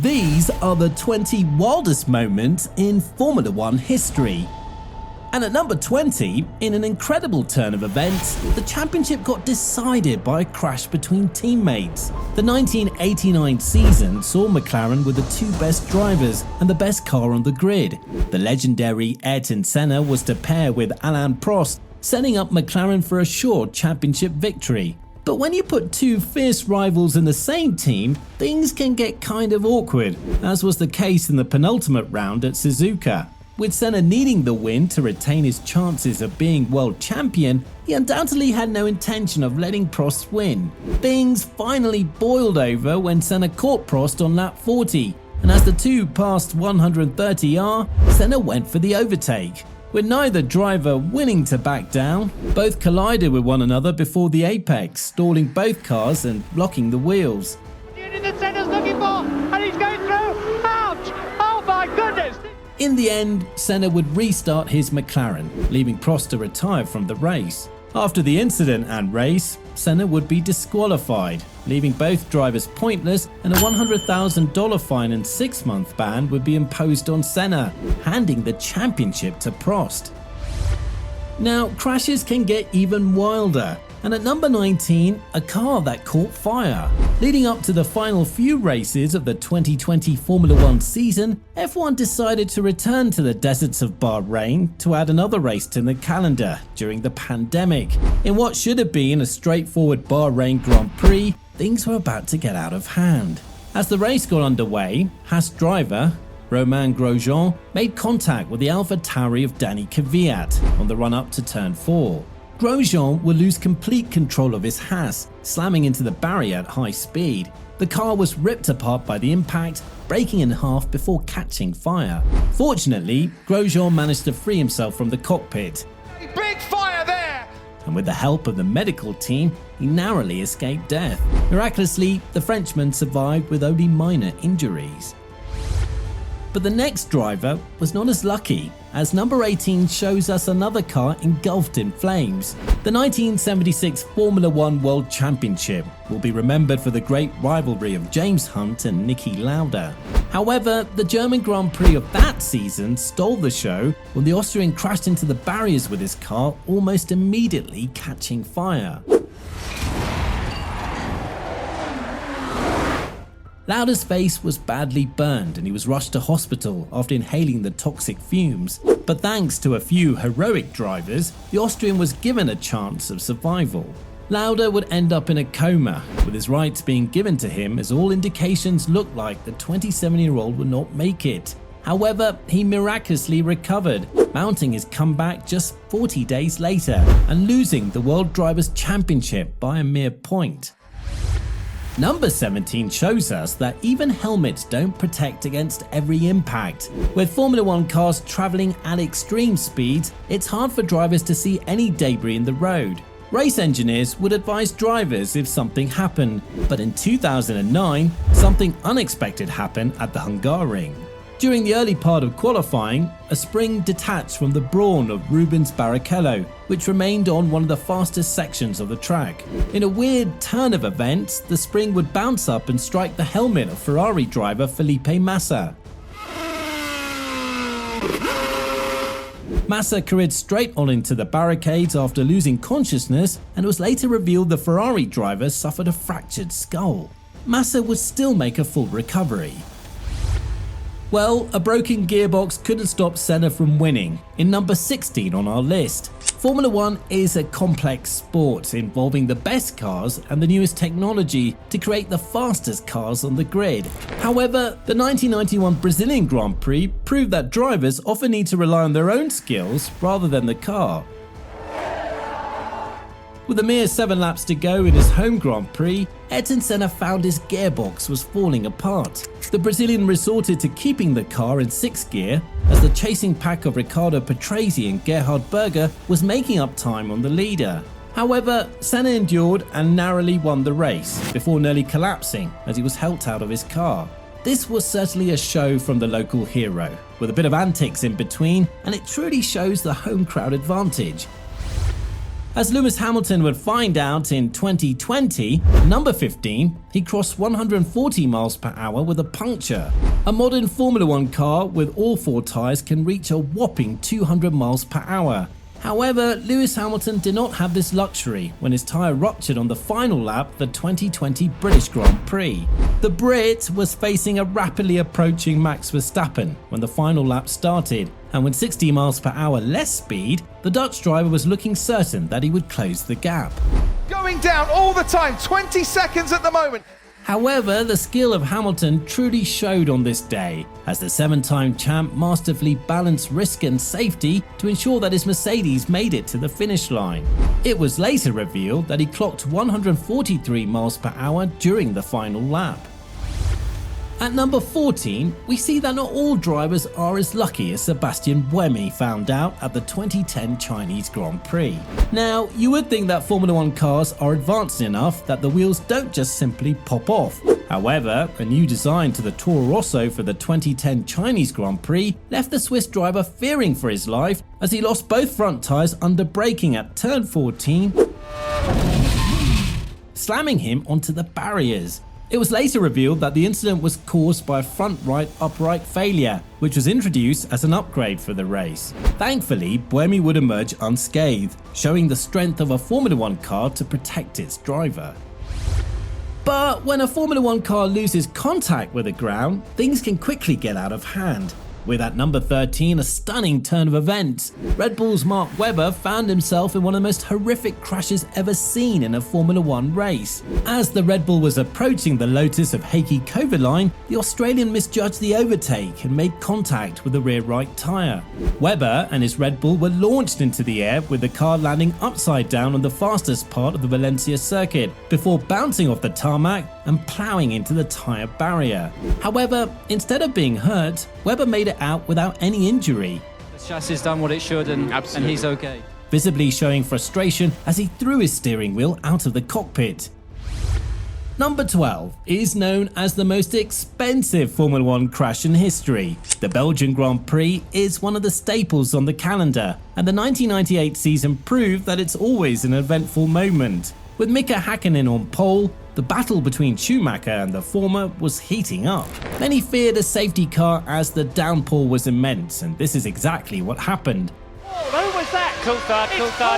These are the 20 wildest moments in Formula One history. And at number 20, in an incredible turn of events, the championship got decided by a crash between teammates. The 1989 season saw McLaren with the two best drivers and the best car on the grid. The legendary Ayrton Senna was to pair with Alain Prost, setting up McLaren for a sure championship victory. But when you put two fierce rivals in the same team, things can get kind of awkward, as was the case in the penultimate round at Suzuka. With Senna needing the win to retain his chances of being world champion, he undoubtedly had no intention of letting Prost win. Things finally boiled over when Senna caught Prost on lap 40, and as the two passed 130R, Senna went for the overtake. With neither driver willing to back down, both collided with one another before the apex, stalling both cars and blocking the wheels. That Senna's looking for, and he's going through. Ouch! Oh my goodness! In the end, Senna would restart his McLaren, leaving Prost to retire from the race. After the incident and race, Senna would be disqualified, leaving both drivers pointless, and a $100,000 fine and 6-month ban would be imposed on Senna, handing the championship to Prost. Now, crashes can get even wilder, and at number 19, a car that caught fire. Leading up to the final few races of the 2020 Formula One season, F1 decided to return to the deserts of Bahrain to add another race to the calendar during the pandemic. In what should have been a straightforward Bahrain Grand Prix, things were about to get out of hand. As the race got underway, Haas driver Romain Grosjean made contact with the AlphaTauri of Danny Kvyat on the run-up to turn 4. Grosjean will lose complete control of his Haas, slamming into the barrier at high speed. The car was ripped apart by the impact, breaking in half before catching fire. Fortunately, Grosjean managed to free himself from the cockpit. Big fire there! And with the help of the medical team, he narrowly escaped death. Miraculously, the Frenchman survived with only minor injuries. But the next driver was not as lucky, as number 18 shows us another car engulfed in flames. The 1976 Formula One World Championship will be remembered for the great rivalry of James Hunt and Niki Lauda. However, the German Grand Prix of that season stole the show when the Austrian crashed into the barriers with his car, almost immediately catching fire. Lauda's face was badly burned and he was rushed to hospital after inhaling the toxic fumes. But thanks to a few heroic drivers, the Austrian was given a chance of survival. Lauda would end up in a coma, with his rights being given to him, as all indications looked like the 27-year-old would not make it. However, he miraculously recovered, mounting his comeback just 40 days later and losing the World Drivers' Championship by a mere point. Number 17 shows us that even helmets don't protect against every impact. With Formula One cars traveling at extreme speeds, it's hard for drivers to see any debris in the road. Race engineers would advise drivers if something happened, but in 2009, something unexpected happened at the Hungaroring. During the early part of qualifying, a spring detached from the brawn of Rubens Barrichello, which remained on one of the fastest sections of the track. In a weird turn of events, the spring would bounce up and strike the helmet of Ferrari driver Felipe Massa. Massa careered straight on into the barricades after losing consciousness, and it was later revealed the Ferrari driver suffered a fractured skull. Massa would still make a full recovery. Well, a broken gearbox couldn't stop Senna from winning, in number 16 on our list. Formula One is a complex sport involving the best cars and the newest technology to create the fastest cars on the grid. However, the 1991 Brazilian Grand Prix proved that drivers often need to rely on their own skills rather than the car. With a mere 7 laps to go in his home Grand Prix, Ayrton Senna found his gearbox was falling apart. The Brazilian resorted to keeping the car in 6th gear as the chasing pack of Ricardo Patrese and Gerhard Berger was making up time on the leader. However, Senna endured and narrowly won the race before nearly collapsing as he was helped out of his car. This was certainly a show from the local hero, with a bit of antics in between, and it truly shows the home crowd advantage. As Lewis Hamilton would find out in 2020, number 15, he crossed 140 miles per hour with a puncture. A modern Formula 1 car with all 4 tyres can reach a whopping 200 miles per hour. However, Lewis Hamilton did not have this luxury when his tyre ruptured on the final lap of the 2020 British Grand Prix. The Brit was facing a rapidly approaching Max Verstappen when the final lap started, and with 60 miles per hour less speed, the Dutch driver was looking certain that he would close the gap. Going down all the time, 20 seconds at the moment. However, the skill of Hamilton truly showed on this day, as the 7-time champ masterfully balanced risk and safety to ensure that his Mercedes made it to the finish line. It was later revealed that he clocked 143 miles per hour during the final lap. At number 14, we see that not all drivers are as lucky as Sebastian Buemi found out at the 2010 Chinese Grand Prix. Now, you would think that Formula 1 cars are advanced enough that the wheels don't just simply pop off. However, a new design to the Toro Rosso for the 2010 Chinese Grand Prix left the Swiss driver fearing for his life as he lost both front tyres under braking at turn 14, slamming him onto the barriers. It was later revealed that the incident was caused by a front right upright failure, which was introduced as an upgrade for the race. Thankfully, Buemi would emerge unscathed, showing the strength of a Formula 1 car to protect its driver. But when a Formula 1 car loses contact with the ground, things can quickly get out of hand. With at number 13 a stunning turn of events, Red Bull's Mark Webber found himself in one of the most horrific crashes ever seen in a Formula 1 race. As the Red Bull was approaching the Lotus of Heikki Kovalainen, the Australian misjudged the overtake and made contact with the rear right tyre. Webber and his Red Bull were launched into the air, with the car landing upside down on the fastest part of the Valencia circuit before bouncing off the tarmac and ploughing into the tyre barrier. However, instead of being hurt, Webber made it out without any injury. The chassis has done what it should and he's okay. Visibly showing frustration as he threw his steering wheel out of the cockpit. Number 12 is known as the most expensive Formula 1 crash in history. The Belgian Grand Prix is one of the staples on the calendar, and the 1998 season proved that it's always an eventful moment. With Mika Häkkinen on pole, the battle between Schumacher and the former was heating up. Many feared a safety car as the downpour was immense, and this is exactly what happened. Who was that? Coulthard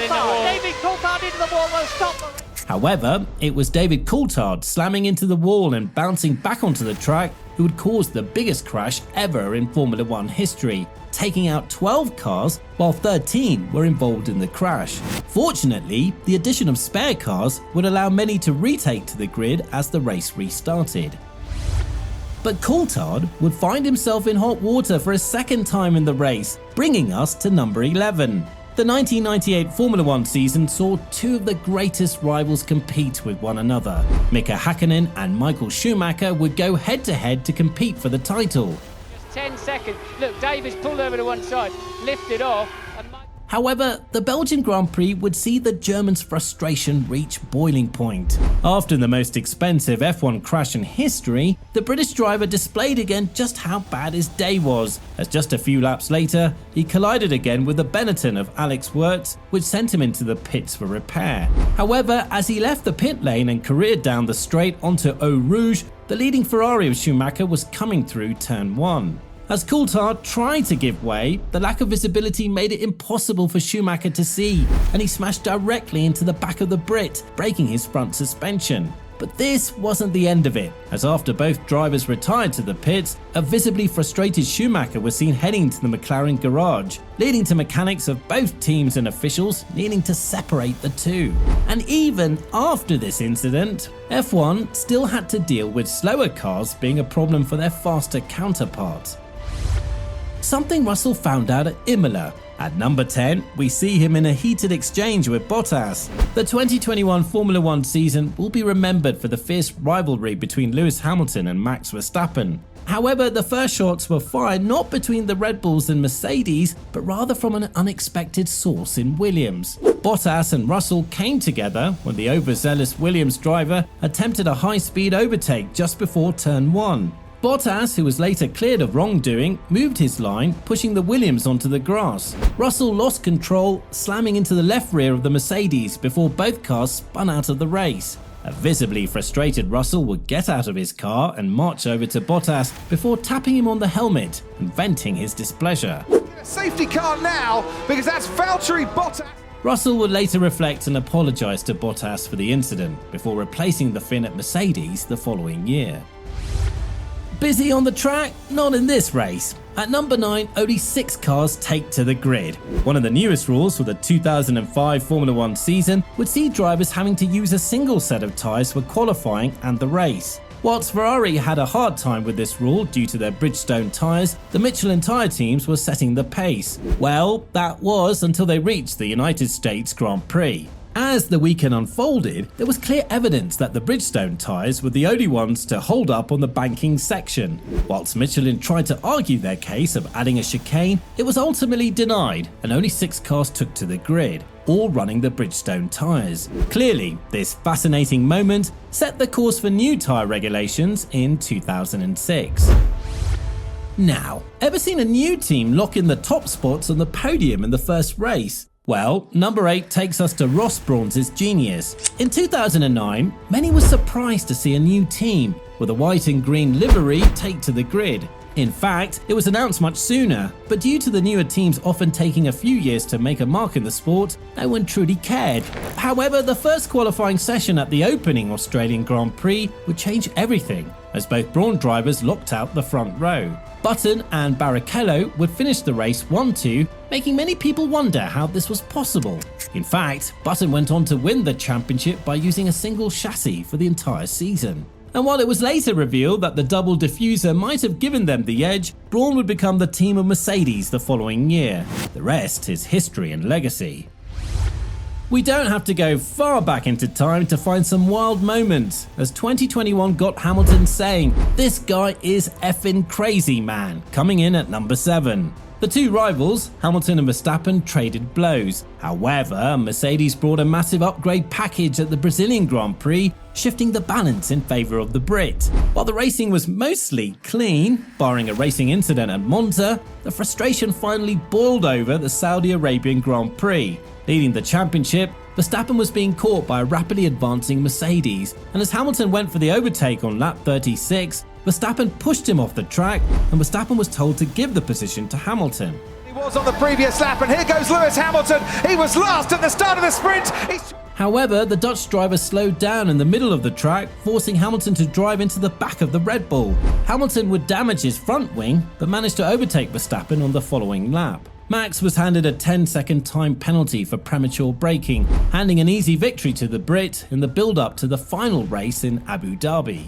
in the wall. David Coulthard into the wall. Well, stop. However, it was David Coulthard slamming into the wall and bouncing back onto the track who would cause the biggest crash ever in Formula 1 history, taking out 12 cars while 13 were involved in the crash. Fortunately, the addition of spare cars would allow many to retake to the grid as the race restarted. But Coulthard would find himself in hot water for a second time in the race, bringing us to number 11. The 1998 Formula 1 season saw two of the greatest rivals compete with one another. Mika Häkkinen and Michael Schumacher would go head-to-head to compete for the title. Just 10 seconds. Look, David's pulled over to one side, lifted off. However, the Belgian Grand Prix would see the Germans' frustration reach boiling point. After the most expensive F1 crash in history, the British driver displayed again just how bad his day was, as just a few laps later, he collided again with the Benetton of Alex Wurz, which sent him into the pits for repair. However, as he left the pit lane and careered down the straight onto Eau Rouge, the leading Ferrari of Schumacher was coming through turn 1. As Coulthard tried to give way, the lack of visibility made it impossible for Schumacher to see, and he smashed directly into the back of the Brit, breaking his front suspension. But this wasn't the end of it, as after both drivers retired to the pits, a visibly frustrated Schumacher was seen heading to the McLaren garage, leading to mechanics of both teams and officials needing to separate the two. And even after this incident, F1 still had to deal with slower cars being a problem for their faster counterparts. Something Russell found out at Imola. At number 10, we see him in a heated exchange with Bottas. The 2021 Formula 1 season will be remembered for the fierce rivalry between Lewis Hamilton and Max Verstappen. However, the first shots were fired not between the Red Bulls and Mercedes, but rather from an unexpected source in Williams. Bottas and Russell came together when the overzealous Williams driver attempted a high-speed overtake just before turn 1. Bottas, who was later cleared of wrongdoing, moved his line, pushing the Williams onto the grass. Russell lost control, slamming into the left rear of the Mercedes before both cars spun out of the race. A visibly frustrated Russell would get out of his car and march over to Bottas before tapping him on the helmet and venting his displeasure. Safety car now, because that's Valtteri Bottas. Russell would later reflect and apologise to Bottas for the incident before replacing the Finn at Mercedes the following year. Busy on the track? Not in this race. At number 9, only 6 cars take to the grid. One of the newest rules for the 2005 Formula 1 season would see drivers having to use a single set of tyres for qualifying and the race. Whilst Ferrari had a hard time with this rule due to their Bridgestone tyres, the Michelin tyre teams were setting the pace. Well, that was until they reached the United States Grand Prix. As the weekend unfolded, there was clear evidence that the Bridgestone tyres were the only ones to hold up on the banking section. Whilst Michelin tried to argue their case of adding a chicane, it was ultimately denied and only 6 cars took to the grid, all running the Bridgestone tyres. Clearly, this fascinating moment set the course for new tyre regulations in 2006. Now, ever seen a new team lock in the top spots on the podium in the first race? Well, number 8 takes us to Ross Brawn's genius. In 2009, many were surprised to see a new team with a white and green livery take to the grid. In fact, it was announced much sooner, but due to the newer teams often taking a few years to make a mark in the sport, no one truly cared. However, the first qualifying session at the opening Australian Grand Prix would change everything, as both Brawn drivers locked out the front row. Button and Barrichello would finish the race 1-2, making many people wonder how this was possible. In fact, Button went on to win the championship by using a single chassis for the entire season. And while it was later revealed that the double diffuser might have given them the edge, Brawn would become the team of Mercedes the following year. The rest is history and legacy. We don't have to go far back into time to find some wild moments, as 2021 got Hamilton saying, "This guy is effing crazy, man," coming in at number 7. The two rivals, Hamilton and Verstappen, traded blows. However, Mercedes brought a massive upgrade package at the Brazilian Grand Prix, shifting the balance in favour of the Brit. While the racing was mostly clean, barring a racing incident at Monza, the frustration finally boiled over the Saudi Arabian Grand Prix. Leading the championship, Verstappen was being caught by a rapidly advancing Mercedes, and as Hamilton went for the overtake on lap 36, Verstappen pushed him off the track, and Verstappen was told to give the position to Hamilton. He was on the previous lap, and here goes Lewis Hamilton. He was last at the start of the sprint. However, the Dutch driver slowed down in the middle of the track, forcing Hamilton to drive into the back of the Red Bull. Hamilton would damage his front wing, but managed to overtake Verstappen on the following lap. Max was handed a 10-second time penalty for premature braking, handing an easy victory to the Brit in the build-up to the final race in Abu Dhabi.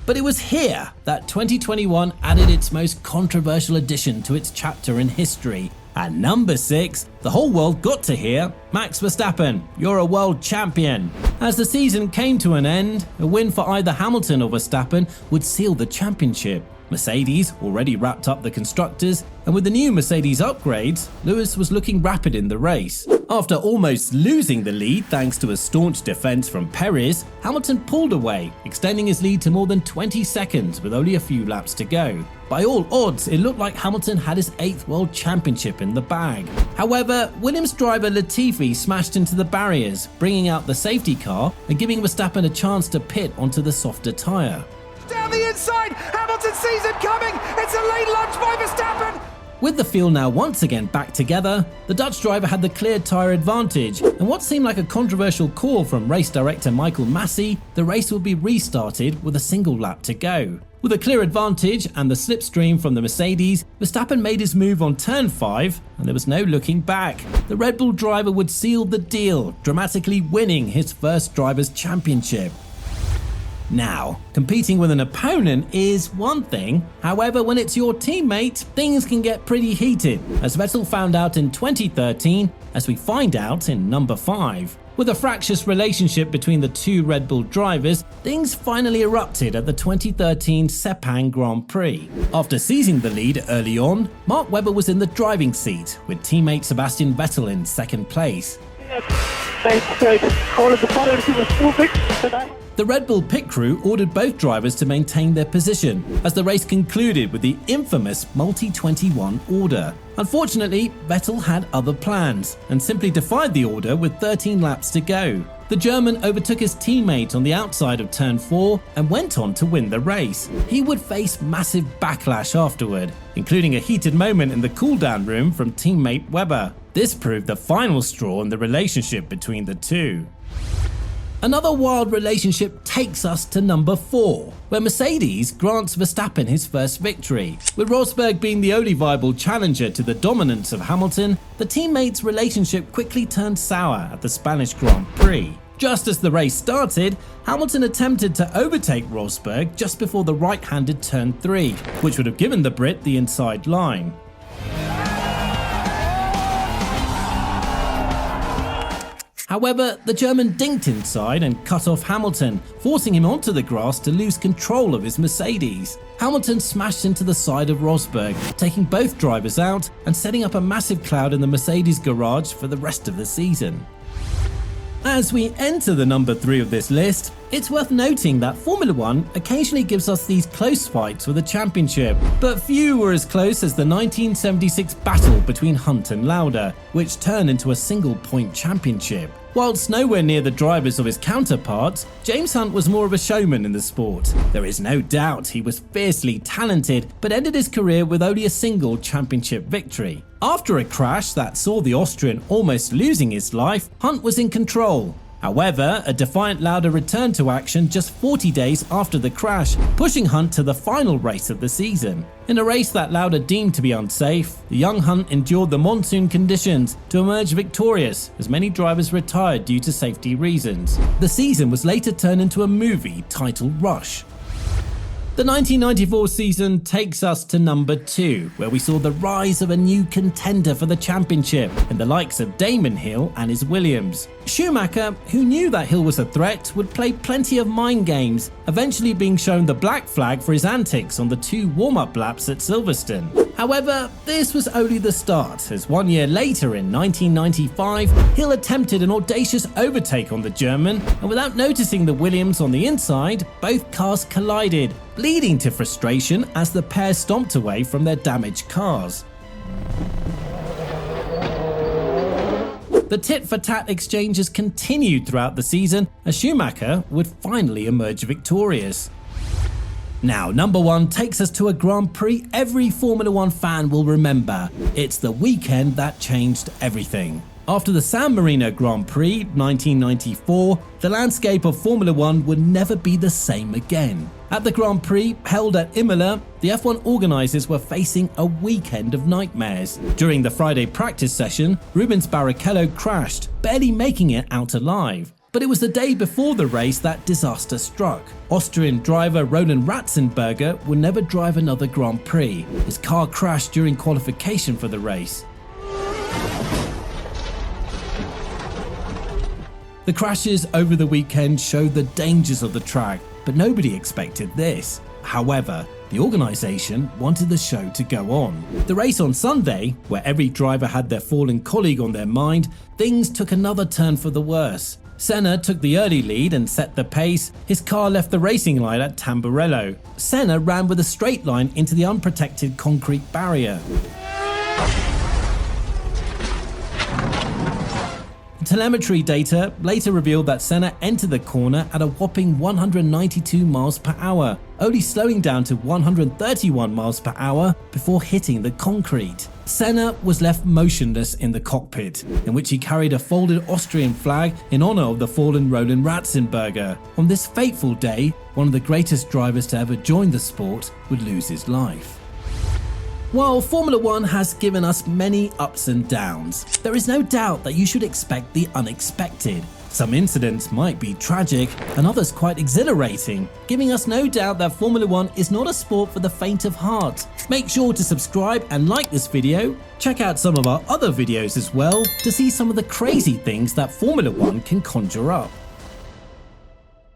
But it was here that 2021 added its most controversial addition to its chapter in history. At number 6, the whole world got to hear, "Max Verstappen, you're a world champion." As the season came to an end, a win for either Hamilton or Verstappen would seal the championship. Mercedes already wrapped up the constructors, and with the new Mercedes upgrades, Lewis was looking rapid in the race. After almost losing the lead thanks to a staunch defense from Perez, Hamilton pulled away, extending his lead to more than 20 seconds with only a few laps to go. By all odds, it looked like Hamilton had his 8th World Championship in the bag. However, Williams driver Latifi smashed into the barriers, bringing out the safety car and giving Verstappen a chance to pit onto the softer tyre. Down the inside, Hamilton sees him coming. It's a late lunge by Verstappen. With the field now once again back together, the Dutch driver had the clear tyre advantage, and what seemed like a controversial call from race director Michael Massey, the race would be restarted with a single lap to go. With a clear advantage and the slipstream from the Mercedes, Verstappen made his move on turn 5, and there was no looking back. The Red Bull driver would seal the deal, dramatically winning his first Drivers' Championship. Now, competing with an opponent is one thing, however when it's your teammate, things can get pretty heated, as Vettel found out in 2013, as we find out in number 5. With a fractious relationship between the two Red Bull drivers, things finally erupted at the 2013 Sepang Grand Prix. After seizing the lead early on, Mark Webber was in the driving seat, with teammate Sebastian Vettel in second place. Thanks, all of the followers who were still big today. The Red Bull pit crew ordered both drivers to maintain their position as the race concluded with the infamous multi-21 order. Unfortunately, Vettel had other plans and simply defied the order with 13 laps to go. The German overtook his teammate on the outside of turn 4 and went on to win the race. He would face massive backlash afterward, including a heated moment in the cool-down room from teammate Webber. This proved the final straw in the relationship between the two. Another wild relationship takes us to number 4, where Mercedes grants Verstappen his first victory. With Rosberg being the only viable challenger to the dominance of Hamilton, the teammates' relationship quickly turned sour at the Spanish Grand Prix. Just as the race started, Hamilton attempted to overtake Rosberg just before the right-handed turn 3, which would have given the Brit the inside line. However, the German dinked inside and cut off Hamilton, forcing him onto the grass to lose control of his Mercedes. Hamilton smashed into the side of Rosberg, taking both drivers out and setting up a massive cloud in the Mercedes garage for the rest of the season. As we enter the number 3 of this list, it's worth noting that Formula 1 occasionally gives us these close fights for the championship, but few were as close as the 1976 battle between Hunt and Lauda, which turned into a single-point championship. Whilst nowhere near the drivers of his counterparts, James Hunt was more of a showman in the sport. There is no doubt he was fiercely talented, but ended his career with only a single championship victory. After a crash that saw the Austrian almost losing his life, Hunt was in control. However, a defiant Lauda returned to action just 40 days after the crash, pushing Hunt to the final race of the season. In a race that Lauda deemed to be unsafe, the young Hunt endured the monsoon conditions to emerge victorious, as many drivers retired due to safety reasons. The season was later turned into a movie titled Rush. The 1994 season takes us to number 2, where we saw the rise of a new contender for the championship in the likes of Damon Hill and his Williams. Schumacher, who knew that Hill was a threat, would play plenty of mind games, eventually being shown the black flag for his antics on the 2 warm-up laps at Silverstone. However, this was only the start, as 1 year later in 1995, Hill attempted an audacious overtake on the German, and without noticing the Williams on the inside, both cars collided, leading to frustration as the pair stomped away from their damaged cars. The tit-for-tat exchanges continued throughout the season as Schumacher would finally emerge victorious. Now, number 1 takes us to a Grand Prix every Formula 1 fan will remember. It's the weekend that changed everything. After the San Marino Grand Prix 1994, the landscape of Formula 1 would never be the same again. At the Grand Prix held at Imola, the F1 organisers were facing a weekend of nightmares. During the Friday practice session, Rubens Barrichello crashed, barely making it out alive. But it was the day before the race that disaster struck. Austrian driver Roland Ratzenberger would never drive another Grand Prix. His car crashed during qualification for the race. The crashes over the weekend showed the dangers of the track, but nobody expected this. However, the organisation wanted the show to go on. The race on Sunday, where every driver had their fallen colleague on their mind, things took another turn for the worse. Senna took the early lead and set the pace. His car left the racing line at Tamburello. Senna ran with a straight line into the unprotected concrete barrier. Telemetry data later revealed that Senna entered the corner at a whopping 192 miles per hour, only slowing down to 131 miles per hour before hitting the concrete. Senna was left motionless in the cockpit, in which he carried a folded Austrian flag in honor of the fallen Roland Ratzenberger. On this fateful day, one of the greatest drivers to ever join the sport would lose his life. While Formula 1 has given us many ups and downs, there is no doubt that you should expect the unexpected. Some incidents might be tragic and others quite exhilarating, giving us no doubt that Formula 1 is not a sport for the faint of heart. Make sure to subscribe and like this video. Check out some of our other videos as well to see some of the crazy things that Formula 1 can conjure up.